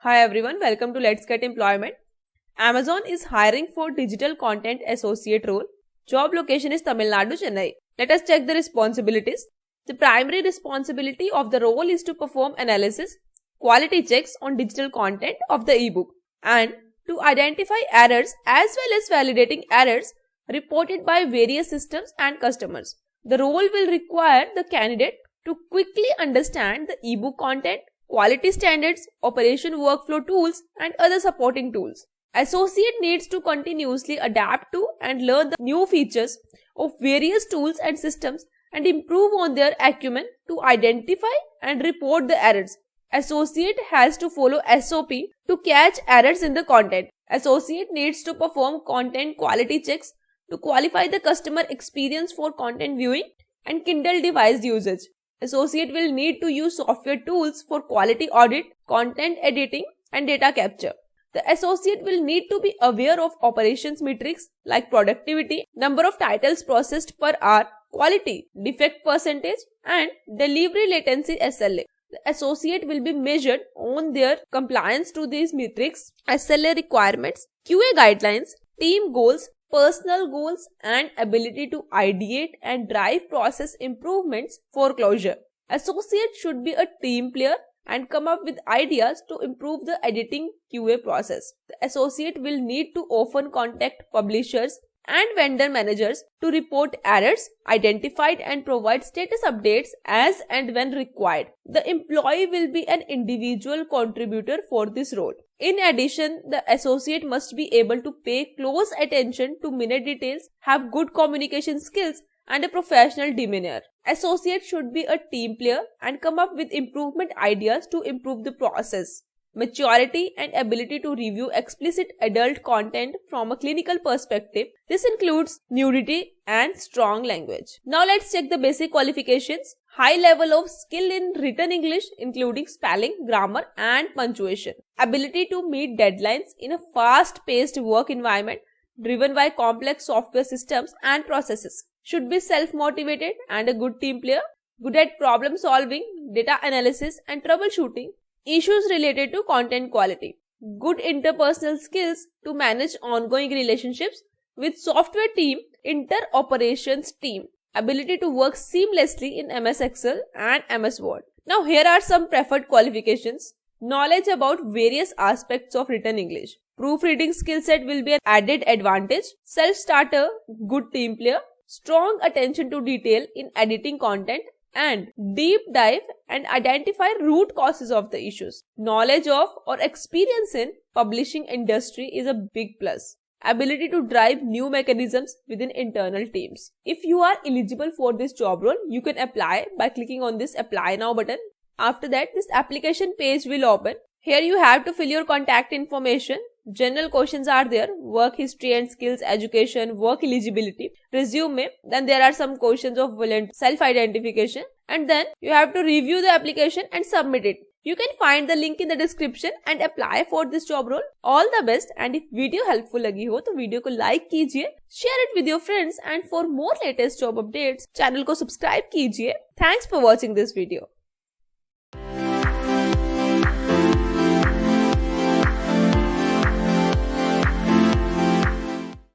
Hi everyone, welcome to Let's Get Employment. Amazon is hiring for digital content associate role. Job location is Tamil Nadu, Chennai. Let us check the responsibilities. The primary responsibility of the role is to perform analysis, quality checks on digital content of the ebook and to identify errors as well as validating errors reported by various systems and customers. The role will require the candidate to quickly understand the ebook content, quality standards, operation workflow tools and other supporting tools. Associate needs to continuously adapt to and learn the new features of various tools and systems and improve on their acumen to identify and report the errors. Associate has to follow SOP to catch errors in the content. Associate needs to perform content quality checks to qualify the customer experience for content viewing and Kindle device usage. Associate will need to use software tools for quality audit, content editing and data capture. The associate will need to be aware of operations metrics like productivity, number of titles processed per hour, quality, defect percentage and delivery latency SLA. The associate will be measured on their compliance to these metrics, SLA requirements, QA guidelines, team goals, personal goals and ability to ideate and drive process improvements for closure. Associate should be a team player and come up with ideas to improve the editing QA process. The associate will need to often contact publishers and vendor managers to report errors identified and provide status updates as and when required. The employee will be an individual contributor for this role. In addition, the associate must be able to pay close attention to minute details, have good communication skills and a professional demeanor. Associate should be a team player and come up with improvement ideas to improve the process. Maturity and ability to review explicit adult content from a clinical perspective. This includes nudity and strong language. Now let's check the basic qualifications. High level of skill in written English including spelling, grammar and punctuation. Ability to meet deadlines in a fast-paced work environment driven by complex software systems and processes. Should be self-motivated and a good team player. Good at problem solving, data analysis and troubleshooting. Issues related to content quality. Good interpersonal skills to manage ongoing relationships with software team, inter-operations team. Ability to work seamlessly in MS Excel and MS Word. Now here are some preferred qualifications. Knowledge about various aspects of written English. Proofreading skill set will be an added advantage. Self-starter, good team player. Strong attention to detail in editing content and deep dive and identify root causes of the issues. Knowledge of or experience in publishing industry is a big plus. Ability to drive new mechanisms within internal teams. If you are eligible for this job role, you can apply by clicking on this apply now button. After that, this application page will open. Here you have to fill your contact information. General questions are there, work history and skills, education, work eligibility, resume. Then there are some questions of self-identification and then you have to review the application and submit it. You can find the link in the description and apply for this job role. All the best, and if video helpful लगी हो तो video को like कीजिए, share it with your friends and for more latest job updates, channel को subscribe कीजिए. Thanks for watching this video.